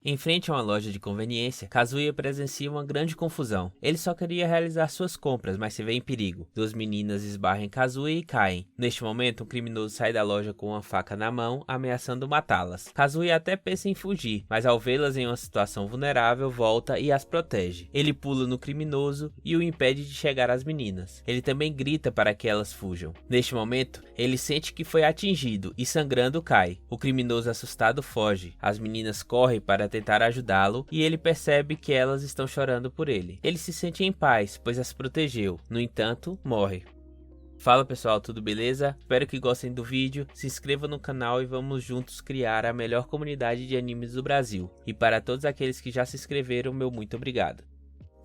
Em frente a uma loja de conveniência, Kazuya presencia uma grande confusão. Ele só queria realizar suas compras, mas se vê em perigo. Duas meninas esbarram em Kazuya e caem. Neste momento, um criminoso sai da loja com uma faca na mão, ameaçando matá-las. Kazuya até pensa em fugir, mas ao vê-las em uma situação vulnerável, volta e as protege. Ele pula no criminoso e o impede de chegar às meninas. Ele também grita para que elas fujam. Neste momento, ele sente que foi atingido e sangrando cai. O criminoso assustado foge. As meninas correm para tentar ajudá-lo e ele percebe que elas estão chorando por ele. Ele se sente em paz, pois as protegeu. No entanto, morre. Fala pessoal, tudo beleza? Espero que gostem do vídeo, se inscreva no canal e vamos juntos criar a melhor comunidade de animes do Brasil. E para todos aqueles que já se inscreveram, meu muito obrigado.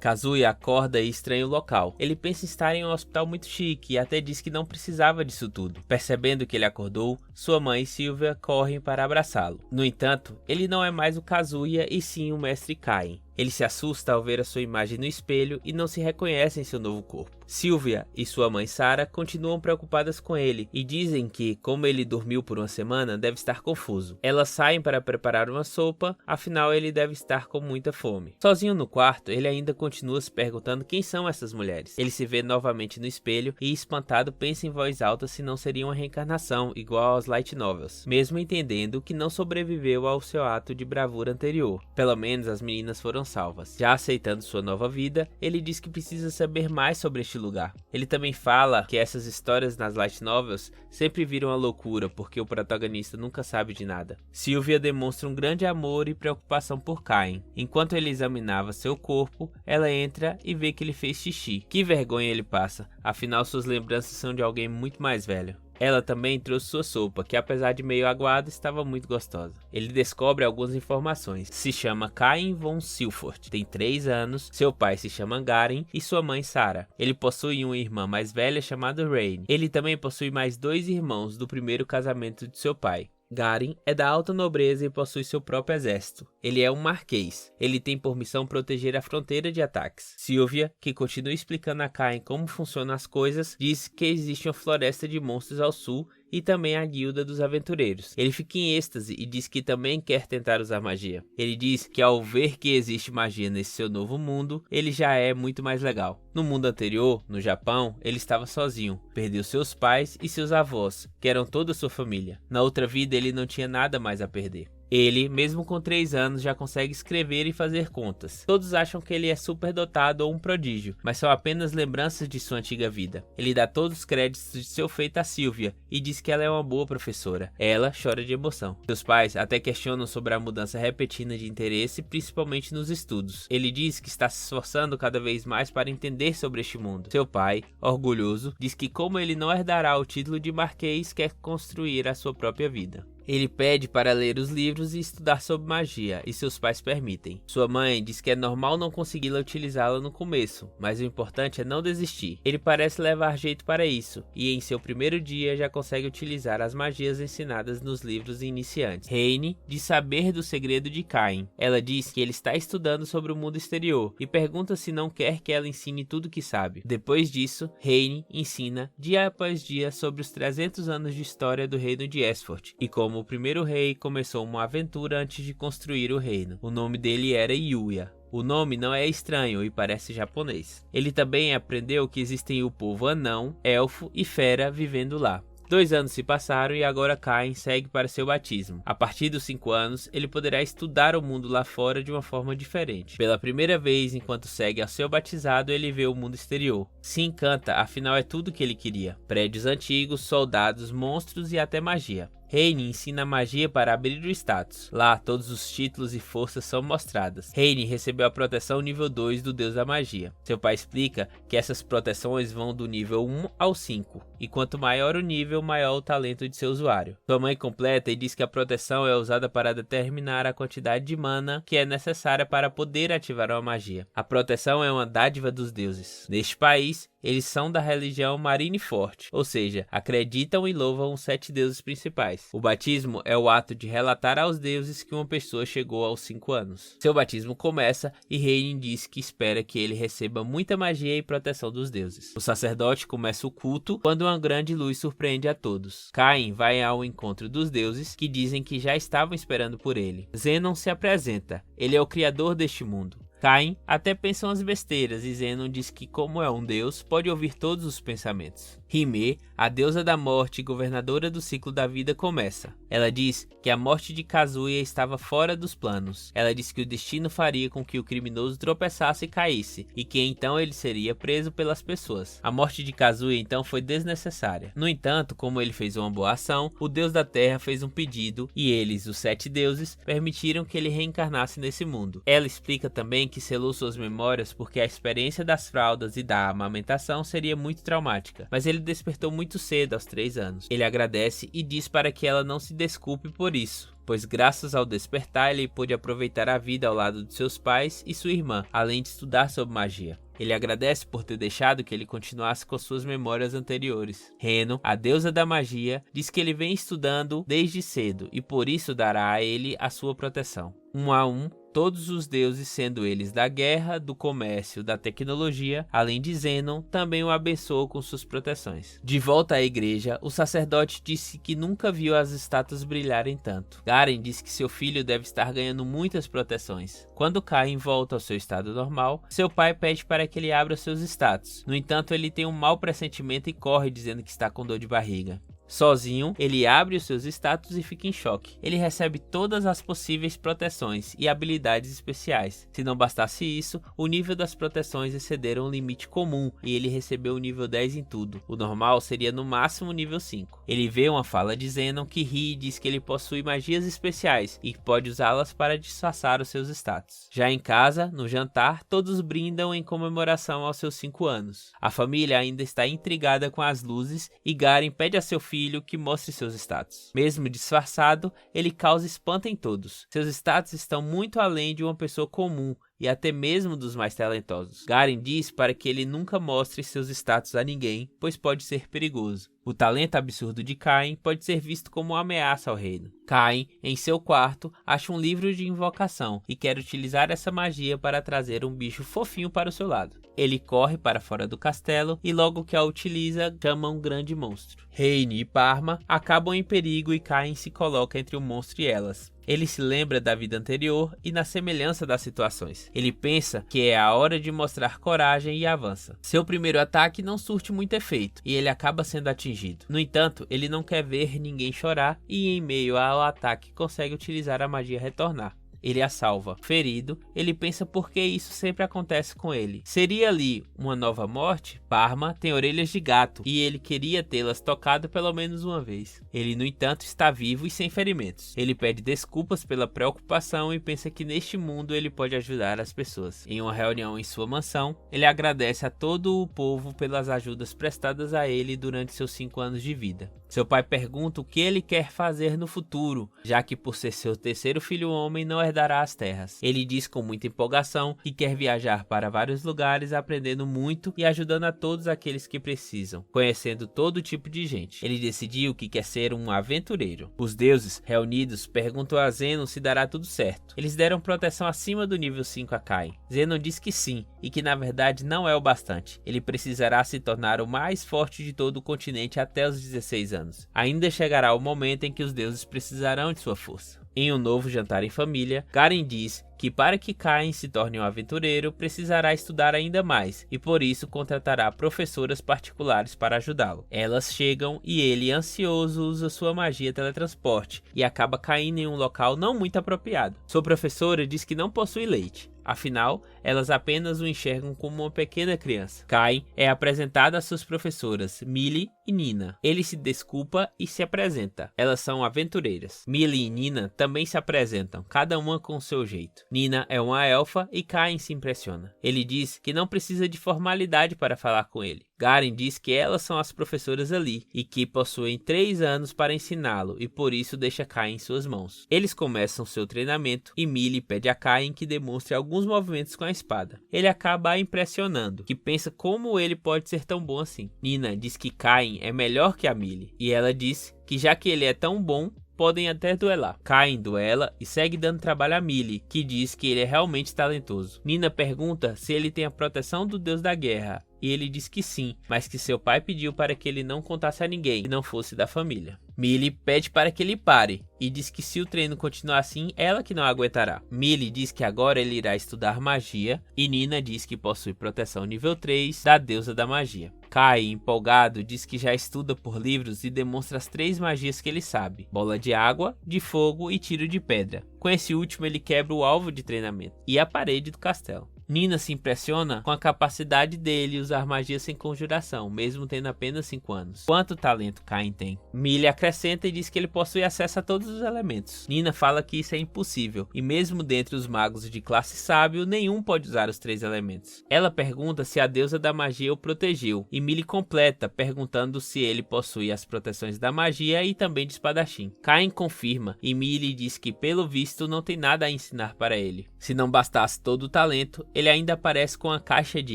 Kazuya acorda e estranha o local. Ele pensa em estar em um hospital muito chique e até diz que não precisava disso tudo. Percebendo que ele acordou, sua mãe e Sylvia correm para abraçá-lo. No entanto, ele não é mais o Kazuya e sim o Mestre Cain. Ele se assusta ao ver a sua imagem no espelho e não se reconhece em seu novo corpo. Sylvia e sua mãe Sarah continuam preocupadas com ele e dizem que, como ele dormiu por uma semana, deve estar confuso. Elas saem para preparar uma sopa, afinal ele deve estar com muita fome. Sozinho no quarto, ele ainda continua se perguntando quem são essas mulheres. Ele se vê novamente no espelho e, espantado, pensa em voz alta se não seria uma reencarnação igual aos light novels, mesmo entendendo que não sobreviveu ao seu ato de bravura anterior. Pelo menos as meninas foram salvas. Já aceitando sua nova vida, ele diz que precisa saber mais sobre este lugar. Ele também fala que essas histórias nas light novels sempre viram a loucura porque o protagonista nunca sabe de nada. Sylvia demonstra um grande amor e preocupação por Cain. Enquanto ele examinava seu corpo, ela entra e vê que ele fez xixi. Que vergonha ele passa, afinal suas lembranças são de alguém muito mais velho. Ela também trouxe sua sopa, que apesar de meio aguada, estava muito gostosa. Ele descobre algumas informações. Se chama Cain von Silfort, tem 3 anos, seu pai se chama Garen e sua mãe Sarah. Ele possui uma irmã mais velha chamada Rain. Ele também possui mais 2 irmãos do primeiro casamento de seu pai. Garen é da alta nobreza e possui seu próprio exército. Ele é um marquês. Ele tem por missão proteger a fronteira de ataques. Sylvia, que continua explicando a Cain como funcionam as coisas, diz que existe uma floresta de monstros ao sul e também a guilda dos aventureiros. Ele fica em êxtase e diz que também quer tentar usar magia. Ele diz que ao ver que existe magia nesse seu novo mundo, ele já é muito mais legal. No mundo anterior, no Japão, ele estava sozinho. Perdeu seus pais e seus avós, que eram toda sua família. Na outra vida ele não tinha nada mais a perder. Ele, mesmo com 3 anos, já consegue escrever e fazer contas. Todos acham que ele é superdotado ou um prodígio, mas são apenas lembranças de sua antiga vida. Ele dá todos os créditos de seu feito a Sylvia e diz que ela é uma boa professora. Ela chora de emoção. Seus pais até questionam sobre a mudança repentina de interesse, principalmente nos estudos. Ele diz que está se esforçando cada vez mais para entender sobre este mundo. Seu pai, orgulhoso, diz que como ele não herdará o título de marquês, quer construir a sua própria vida. Ele pede para ler os livros e estudar sobre magia, e seus pais permitem. Sua mãe diz que é normal não conseguir utilizá-la no começo, mas o importante é não desistir. Ele parece levar jeito para isso, e em seu primeiro dia já consegue utilizar as magias ensinadas nos livros iniciantes. Reine diz saber do segredo de Cain. Ela diz que ele está estudando sobre o mundo exterior, e pergunta se não quer que ela ensine tudo que sabe. Depois disso, Reine ensina dia após dia sobre os 300 anos de história do reino de Esfort, e como o primeiro rei começou uma aventura antes de construir o reino. O nome dele era Yuya. O nome não é estranho e parece japonês. Ele também aprendeu que existem o povo anão, elfo e fera vivendo lá. 2 anos se passaram e agora Cain segue para seu batismo. A partir dos 5 anos, ele poderá estudar o mundo lá fora de uma forma diferente. Pela primeira vez, enquanto segue ao seu batizado, ele vê o mundo exterior. Se encanta, afinal é tudo o que ele queria. Prédios antigos, soldados, monstros e até magia. Reine ensina magia para abrir o status. Lá, todos os títulos e forças são mostradas. Reine recebeu a proteção nível 2 do deus da magia. Seu pai explica que essas proteções vão do nível 1 ao 5, e quanto maior o nível, maior o talento de seu usuário. Sua mãe completa e diz que a proteção é usada para determinar a quantidade de mana que é necessária para poder ativar uma magia. A proteção é uma dádiva dos deuses. Neste país, eles são da religião Marineford, ou seja, acreditam e louvam os 7 deuses principais. espirituais. O batismo é o ato de relatar aos deuses que uma pessoa chegou aos 5 anos. Seu batismo começa e Heinie diz que espera que ele receba muita magia e proteção dos deuses. O sacerdote começa o culto quando uma grande luz surpreende a todos. Caim vai ao encontro dos deuses, que dizem que já estavam esperando por ele. Zenon se apresenta. Ele é o criador deste mundo. Caim até pensa umas besteiras e Zenon diz que, como é um deus, pode ouvir todos os pensamentos. Hime, a deusa da morte e governadora do ciclo da vida, começa. Ela diz que a morte de Kazuya estava fora dos planos. Ela diz que o destino faria com que o criminoso tropeçasse e caísse, e que então ele seria preso pelas pessoas. A morte de Kazuya então foi desnecessária. No entanto, como ele fez uma boa ação, o deus da terra fez um pedido e eles, os 7 deuses, permitiram que ele reencarnasse nesse mundo. Ela explica também que selou suas memórias porque a experiência das fraldas e da amamentação seria muito traumática, mas ele despertou muito cedo, aos 3 anos. Ele agradece e diz para que ela não se desculpe por isso, pois graças ao despertar ele pôde aproveitar a vida ao lado de seus pais e sua irmã, além de estudar sobre magia. Ele agradece por ter deixado que ele continuasse com suas memórias anteriores. Reno, a deusa da magia, diz que ele vem estudando desde cedo e por isso dará a ele a sua proteção. Um a um, todos os deuses, sendo eles da guerra, do comércio, da tecnologia, além de Zenon, também o abençoam com suas proteções. De volta à igreja, o sacerdote disse que nunca viu as estátuas brilharem tanto. Garen diz que seu filho deve estar ganhando muitas proteções. Quando Caim volta ao seu estado normal, seu pai pede para que ele abra seus status. No entanto, ele tem um mau pressentimento e corre dizendo que está com dor de barriga. Sozinho, ele abre os seus status e fica em choque. Ele recebe todas as possíveis proteções e habilidades especiais. Se não bastasse isso, o nível das proteções excederam o limite comum e ele recebeu o nível 10 em tudo. O normal seria no máximo nível 5. Ele vê uma fala de Zenon que ri e diz que ele possui magias especiais e pode usá-las para disfarçar os seus status. Já em casa, no jantar, todos brindam em comemoração aos seus 5 anos. A família ainda está intrigada com as luzes e Garen pede a seu filho que mostre seus status. Mesmo disfarçado, ele causa espanto em todos. Seus status estão muito além de uma pessoa comum e até mesmo dos mais talentosos. Garen diz para que ele nunca mostre seus status a ninguém, pois pode ser perigoso. O talento absurdo de Caim pode ser visto como uma ameaça ao reino. Caim, em seu quarto, acha um livro de invocação e quer utilizar essa magia para trazer um bicho fofinho para o seu lado. Ele corre para fora do castelo e logo que a utiliza, chama um grande monstro. Heinie e Parma acabam em perigo e Caim se coloca entre o monstro e elas. Ele se lembra da vida anterior e na semelhança das situações. Ele pensa que é a hora de mostrar coragem e avança. Seu primeiro ataque não surte muito efeito e ele acaba sendo atingido. No entanto, ele não quer ver ninguém chorar e em meio ao ataque consegue utilizar a magia retornar. Ele a salva. Ferido, ele pensa por que isso sempre acontece com ele. Seria ali uma nova morte? Parma tem orelhas de gato e ele queria tê-las tocado pelo menos uma vez. Ele, no entanto, está vivo e sem ferimentos. Ele pede desculpas pela preocupação e pensa que neste mundo ele pode ajudar as pessoas. Em uma reunião em sua mansão, ele agradece a todo o povo pelas ajudas prestadas a ele durante seus 5 anos de vida. Seu pai pergunta o que ele quer fazer no futuro, já que por ser seu terceiro filho homem não herdará as terras. Ele diz com muita empolgação que quer viajar para vários lugares aprendendo muito e ajudando a todos aqueles que precisam, conhecendo todo tipo de gente. Ele decidiu que quer ser um aventureiro. Os deuses, reunidos, perguntam a Zenon se dará tudo certo. Eles deram proteção acima do nível 5 a Caim. Zenon diz que sim, e que na verdade não é o bastante. Ele precisará se tornar o mais forte de todo o continente até os 16 anos. Ainda chegará o momento em que os deuses precisarão de sua força. Em um novo jantar em família, Garen diz que para que Caim se torne um aventureiro, precisará estudar ainda mais e por isso contratará professoras particulares para ajudá-lo. Elas chegam e ele, ansioso, usa sua magia teletransporte e acaba caindo em um local não muito apropriado. Sua professora diz que não possui leite. Afinal, elas apenas o enxergam como uma pequena criança. Caim é apresentado às suas professoras, Millie e Nina. Ele se desculpa e se apresenta. Elas são aventureiras. Millie e Nina também se apresentam, cada uma com o seu jeito. Nina é uma elfa e Kain se impressiona. Ele diz que não precisa de formalidade para falar com ele. Garen diz que elas são as professoras ali e que possuem 3 anos para ensiná-lo e por isso deixa Kain em suas mãos. Eles começam seu treinamento e Millie pede a Kain que demonstre alguns movimentos com a espada. Ele acaba a impressionando, que pensa como ele pode ser tão bom assim. Nina diz que Kain é melhor que a Millie e ela diz que já que ele é tão bom, podem até duelar. Kain duela e segue dando trabalho a Millie, que diz que ele é realmente talentoso. Nina pergunta se ele tem a proteção do deus da guerra, e ele diz que sim, mas que seu pai pediu para que ele não contasse a ninguém, que não fosse da família. Millie pede para que ele pare, e diz que se o treino continuar assim, ela que não aguentará. Millie diz que agora ele irá estudar magia, e Nina diz que possui proteção nível 3 da deusa da magia. Kain, empolgado, diz que já estuda por livros e demonstra as 3 magias que ele sabe: bola de água, de fogo e tiro de pedra. Com esse último ele quebra o alvo de treinamento e a parede do castelo. Nina se impressiona com a capacidade dele usar magia sem conjuração, mesmo tendo apenas 5 anos. Quanto talento Kain tem? Millie acrescenta e diz que ele possui acesso a todos os elementos. Nina fala que isso é impossível, e mesmo dentre os magos de classe sábio, nenhum pode usar os 3 elementos. Ela pergunta se a deusa da magia o protegeu, e Millie completa, perguntando se ele possui as proteções da magia e também de espadachim. Kain confirma, e Millie diz que pelo visto não tem nada a ensinar para ele. Se não bastasse todo o talento, ele ainda aparece com a caixa de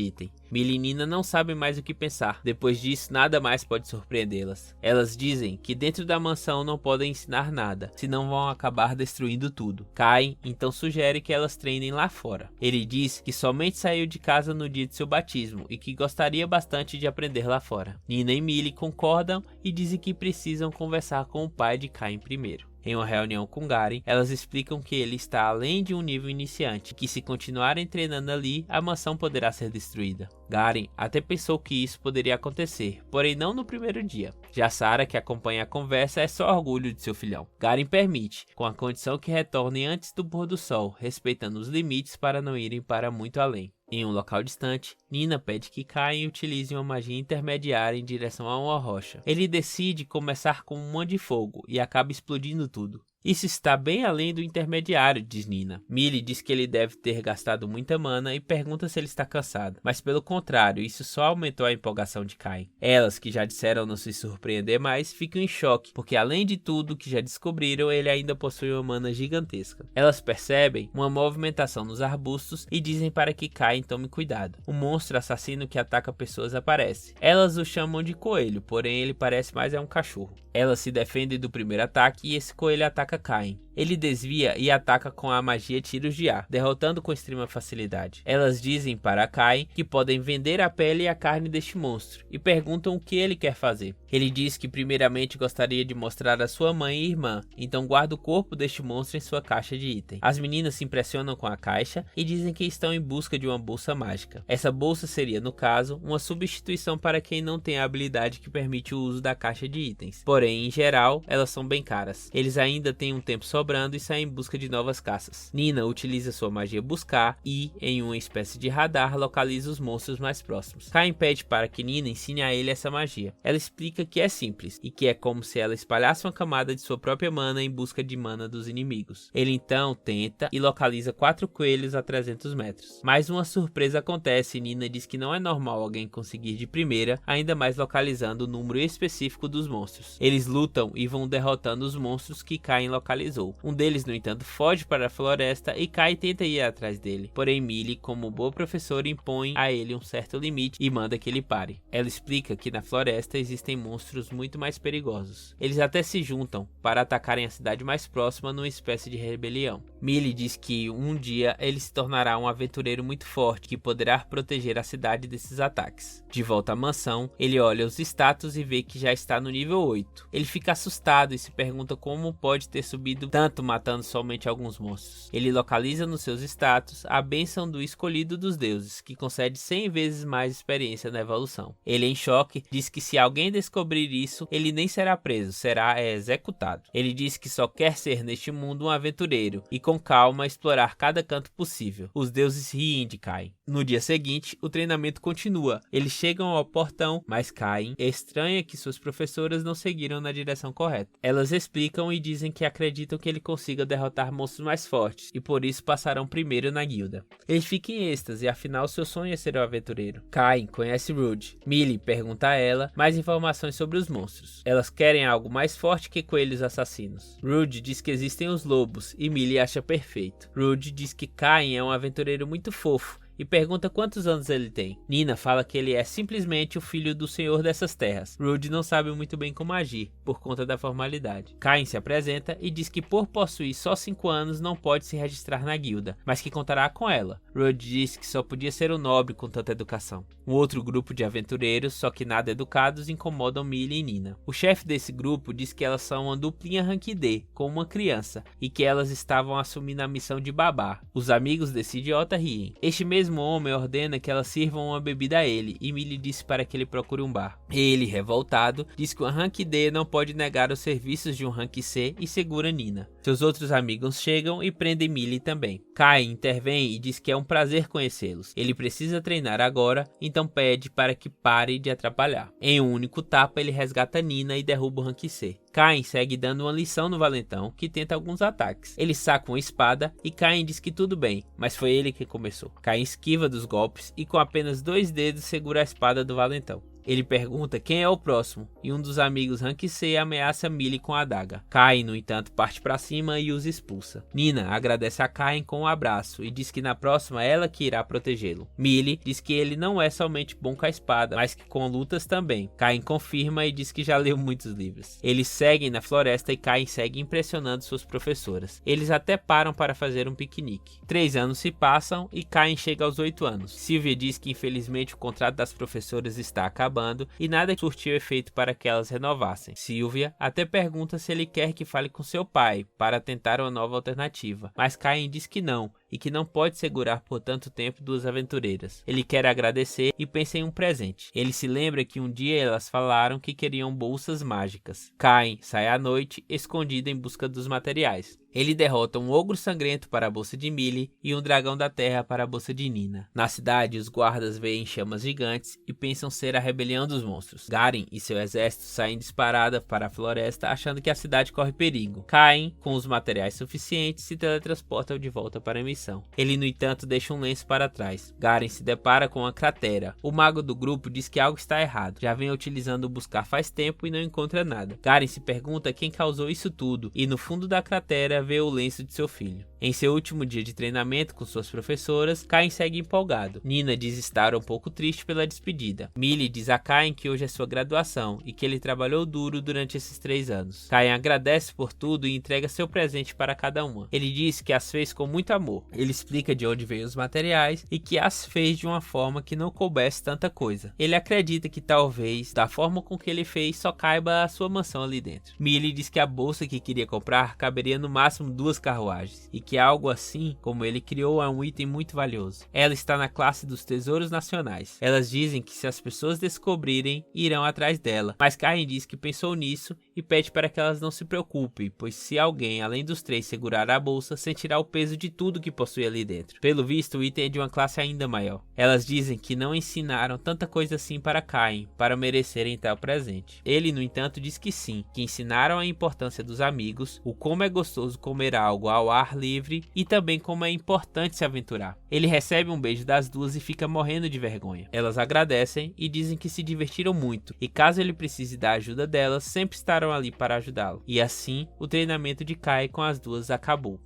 item. Millie e Nina não sabem mais o que pensar. Depois disso, nada mais pode surpreendê-las. Elas dizem que dentro da mansão não podem ensinar nada, senão vão acabar destruindo tudo. Kain então sugere que elas treinem lá fora. Ele diz que somente saiu de casa no dia de seu batismo e que gostaria bastante de aprender lá fora. Nina e Millie concordam e dizem que precisam conversar com o pai de Kain primeiro. Em uma reunião com Garen, elas explicam que ele está além de um nível iniciante, e que se continuarem treinando ali, a mansão poderá ser destruída. Garen até pensou que isso poderia acontecer, porém não no primeiro dia. Já Sarah, que acompanha a conversa, é só orgulho de seu filhão. Garen permite, com a condição que retornem antes do pôr do sol, respeitando os limites para não irem para muito além. Em um local distante, Nina pede que Kain utilize uma magia intermediária em direção a uma rocha. Ele decide começar com uma de fogo e acaba explodindo tudo. Isso está bem além do intermediário, diz Nina. Millie diz que ele deve ter gastado muita mana e pergunta se ele está cansado. Mas pelo contrário, isso só aumentou a empolgação de Kain. Elas, que já disseram não se surpreender mais, ficam em choque, porque além de tudo que já descobriram, ele ainda possui uma mana gigantesca. Elas percebem uma movimentação nos arbustos e dizem para que Kain tome cuidado. Um monstro assassino que ataca pessoas aparece. Elas o chamam de coelho, porém ele parece mais um cachorro. Elas se defendem do primeiro ataque e esse coelho ataca Kain. Ele desvia e ataca com a magia tiros de ar, derrotando com extrema facilidade. Elas dizem para Kain que podem vender a pele e a carne deste monstro, e perguntam o que ele quer fazer. Ele diz que primeiramente gostaria de mostrar a sua mãe e irmã, então guarda o corpo deste monstro em sua caixa de item. As meninas se impressionam com a caixa e dizem que estão em busca de uma bolsa mágica. Essa bolsa seria, no caso, uma substituição para quem não tem a habilidade que permite o uso da caixa de itens. Porém, em geral, elas são bem caras. Eles ainda têm um tempo sobrando e saem em busca de novas caças. Nina utiliza sua magia buscar e, em uma espécie de radar, localiza os monstros mais próximos. Kain pede para que Nina ensine a ele essa magia. Ela explica que é simples e que é como se ela espalhasse uma camada de sua própria mana em busca de mana dos inimigos. Ele então tenta e localiza 4 coelhos a 300 metros. Mas uma surpresa acontece e Nina diz que não é normal alguém conseguir de primeira, ainda mais localizando o número específico dos monstros. Eles lutam e vão derrotando os monstros que Kain localizou. Um deles, no entanto, foge para a floresta e Kain tenta ir atrás dele. Porém, Millie, como boa professora, impõe a ele um certo limite e manda que ele pare. Ela explica que na floresta existem monstros muito mais perigosos. Eles até se juntam para atacarem a cidade mais próxima numa espécie de rebelião. Millie diz que um dia ele se tornará um aventureiro muito forte que poderá proteger a cidade desses ataques. De volta à mansão, ele olha os status e vê que já está no nível 8. Ele fica assustado e se pergunta como pode ter subido tanto matando somente alguns monstros. Ele localiza nos seus status a bênção do escolhido dos deuses, que concede 100 vezes mais experiência na evolução. Ele, em choque, diz que se alguém descobrir descobrir isso, ele nem será preso, será executado. Ele diz que só quer ser neste mundo um aventureiro e com calma explorar cada canto possível. Os deuses riem de Caim. No dia seguinte, o treinamento continua. Eles chegam ao portão, mas Caim estranha que suas professoras não seguiram na direção correta. Elas explicam e dizem que acreditam que ele consiga derrotar monstros mais fortes e por isso passarão primeiro na guilda. Ele fica em êxtase, afinal seu sonho é ser um aventureiro. Caim conhece Rude. Millie pergunta a ela mais informações sobre os monstros. Elas querem algo mais forte que coelhos assassinos. Rude diz que existem os lobos e Millie acha perfeito. Rude diz que Caim é um aventureiro muito fofo e pergunta quantos anos ele tem. Nina fala que ele é simplesmente o filho do senhor dessas terras. Rude não sabe muito bem como agir, por conta da formalidade. Caim se apresenta e diz que por possuir só 5 anos não pode se registrar na guilda, mas que contará com ela. Rude diz que só podia ser um nobre com tanta educação. Um outro grupo de aventureiros, só que nada educados, incomodam Millie e Nina. O chefe desse grupo diz que elas são uma duplinha rank D, com uma criança, e que elas estavam assumindo a missão de babá. Os amigos desse idiota riem. Este mesmo homem ordena que elas sirvam uma bebida a ele e Millie disse para que ele procure um bar. Ele, revoltado, diz que uma rank D não pode negar os serviços de um rank C e segura Nina. Seus outros amigos chegam e prendem Millie também. Caim intervém e diz que é um prazer conhecê-los. Ele precisa treinar agora, então pede para que pare de atrapalhar. Em um único tapa, ele resgata Nina e derruba o rank C. Caim segue dando uma lição no valentão, que tenta alguns ataques. Ele saca uma espada e Caim diz que tudo bem, mas foi ele que começou. Caim esquiva dos golpes e com apenas 2 dedos segura a espada do valentão. Ele pergunta quem é o próximo e um dos amigos rank C ameaça Millie com a adaga. Caim, no entanto, parte para cima e os expulsa. Nina agradece a Caim com um abraço e diz que na próxima ela que irá protegê-lo. Millie diz que ele não é somente bom com a espada, mas que com lutas também. Caim confirma e diz que já leu muitos livros. Eles seguem na floresta e Caim segue impressionando suas professoras. Eles até param para fazer um piquenique. 3 anos se passam e Caim chega aos 8 anos. Sylvia diz que infelizmente o contrato das professoras está acabando e nada surtiu efeito para que elas renovassem. Sylvia até pergunta se ele quer que fale com seu pai para tentar uma nova alternativa, mas Caim diz que não e que não pode segurar por tanto tempo 2 aventureiras. Ele quer agradecer e pensa em um presente. Ele se lembra que um dia elas falaram que queriam bolsas mágicas. Caim sai à noite escondido em busca dos materiais. Ele derrota um ogro sangrento para a bolsa de Millie e um dragão da terra para a bolsa de Nina. Na cidade, os guardas veem chamas gigantes e pensam ser a rebelião dos monstros. Garen e seu exército saem disparada para a floresta achando que a cidade corre perigo. Caim, com os materiais suficientes, se teletransporta de volta para a missão. Ele, no entanto, deixa um lenço para trás. Garen se depara com uma cratera. O mago do grupo diz que algo está errado. Já vem utilizando o buscar faz tempo e não encontra nada. Garen se pergunta quem causou isso tudo e no fundo da cratera vê o lenço de seu filho. Em seu último dia de treinamento com suas professoras, Caim segue empolgado. Nina diz estar um pouco triste pela despedida. Millie diz a Caim que hoje é sua graduação e que ele trabalhou duro durante esses 3 anos. Caim agradece por tudo e entrega seu presente para cada uma. Ele diz que as fez com muito amor. Ele explica de onde veio os materiais e que as fez de uma forma que não coubesse tanta coisa. Ele acredita que talvez, da forma com que ele fez, só caiba a sua mansão ali dentro. Millie diz que a bolsa que queria comprar caberia no máximo 2 carruagens e que algo assim como ele criou é um item muito valioso. Ela está na classe dos tesouros nacionais. Elas dizem que se as pessoas descobrirem, irão atrás dela, mas Caim diz que pensou nisso e pede para que elas não se preocupem, pois se alguém além dos 3 segurar a bolsa, sentirá o peso de tudo que possui ali dentro. Pelo visto, o item é de uma classe ainda maior. Elas dizem que não ensinaram tanta coisa assim para Caim, para merecerem tal presente. Ele, no entanto, diz que sim, que ensinaram a importância dos amigos, o como é gostoso comer algo ao ar livre e também como é importante se aventurar. Ele recebe um beijo das duas e fica morrendo de vergonha. Elas agradecem e dizem que se divertiram muito e caso ele precise da ajuda delas, sempre estarão ali para ajudá-lo. E assim, o treinamento de Kai com as duas acabou.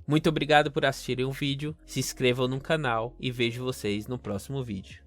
Muito obrigado por assistirem o vídeo, se inscrevam no canal e vejo vocês no próximo vídeo.